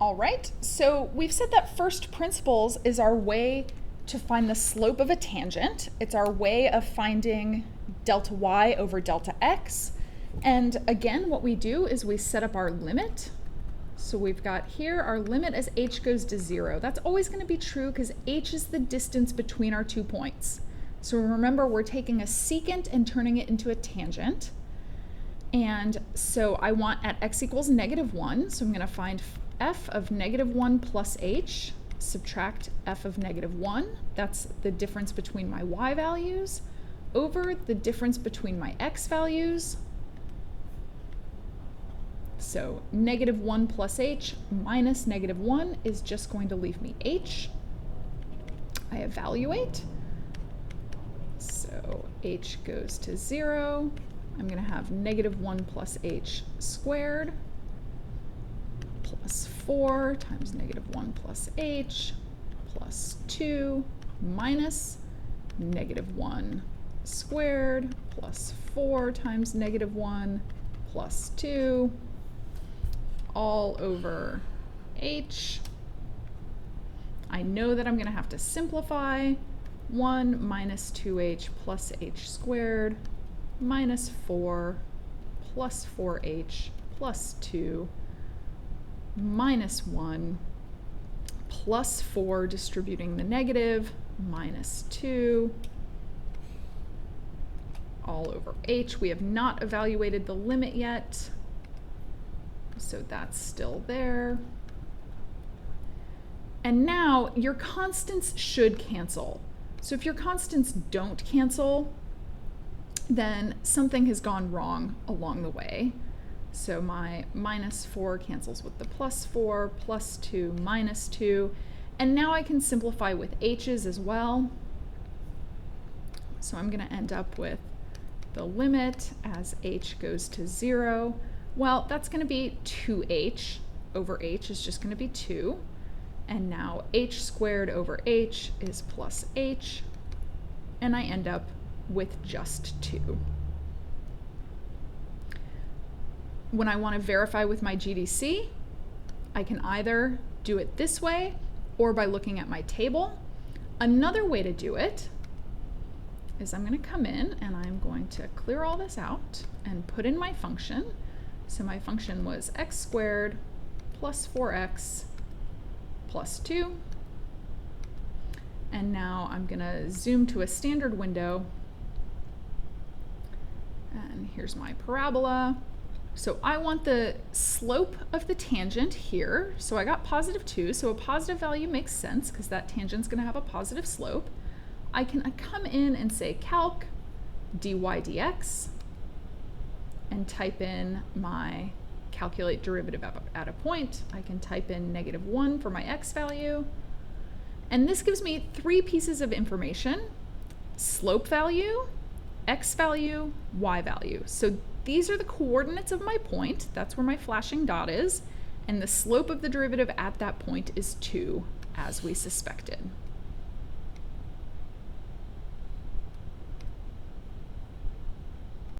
All right, so we've said that first principles is our way to find the slope of a tangent. It's our way of finding delta y over delta x. And again, what we do is we set up our limit. So we've got here our limit as h goes to 0. That's always going to be true because h is the distance between our 2 points. So remember, we're taking a secant and turning it into a tangent. And so I want at x equals -1, so I'm going to find f of -1 plus h, subtract f of -1, that's the difference between my y values, over the difference between my x values. So -1 plus h minus -1 is just going to leave me h. I evaluate. So h goes to 0. I'm going to have -1 plus h squared plus 4 times -1 plus h plus 2 minus -1 squared plus 4 times -1 plus 2 all over h. I know that I'm going to have to simplify. 1 minus 2h plus h squared minus 4 plus 4h plus 2 minus 1 plus 4 distributing the negative minus 2 all over h. We have not evaluated the limit yet, so that's still there. And now your constants should cancel. So if your constants don't cancel, then something has gone wrong along the way. So my -4 cancels with the +4, +2, -2, and now I can simplify with h's as well. So I'm going to end up with the limit as h goes to 0. Well, that's going to be 2h over h is just going to be 2. And now h squared over h is plus h, and I end up with just 2. When I want to verify with my GDC, I can either do it this way or by looking at my table. Another way to do it is I'm going to come in and I'm going to clear all this out and put in my function. So my function was x squared plus 4x plus 2. And now I'm going to zoom to a standard window. And here's my parabola. So I want the slope of the tangent here. So I got +2, so a positive value makes sense because that tangent's going to have a positive slope. I can come in and say calc dy dx and type in my calculate derivative at a point. I can type in -1 for my x value. And this gives me 3 pieces of information: slope value, x value, y value. So these are the coordinates of my point. That's where my flashing dot is. And the slope of the derivative at that point is 2, as we suspected.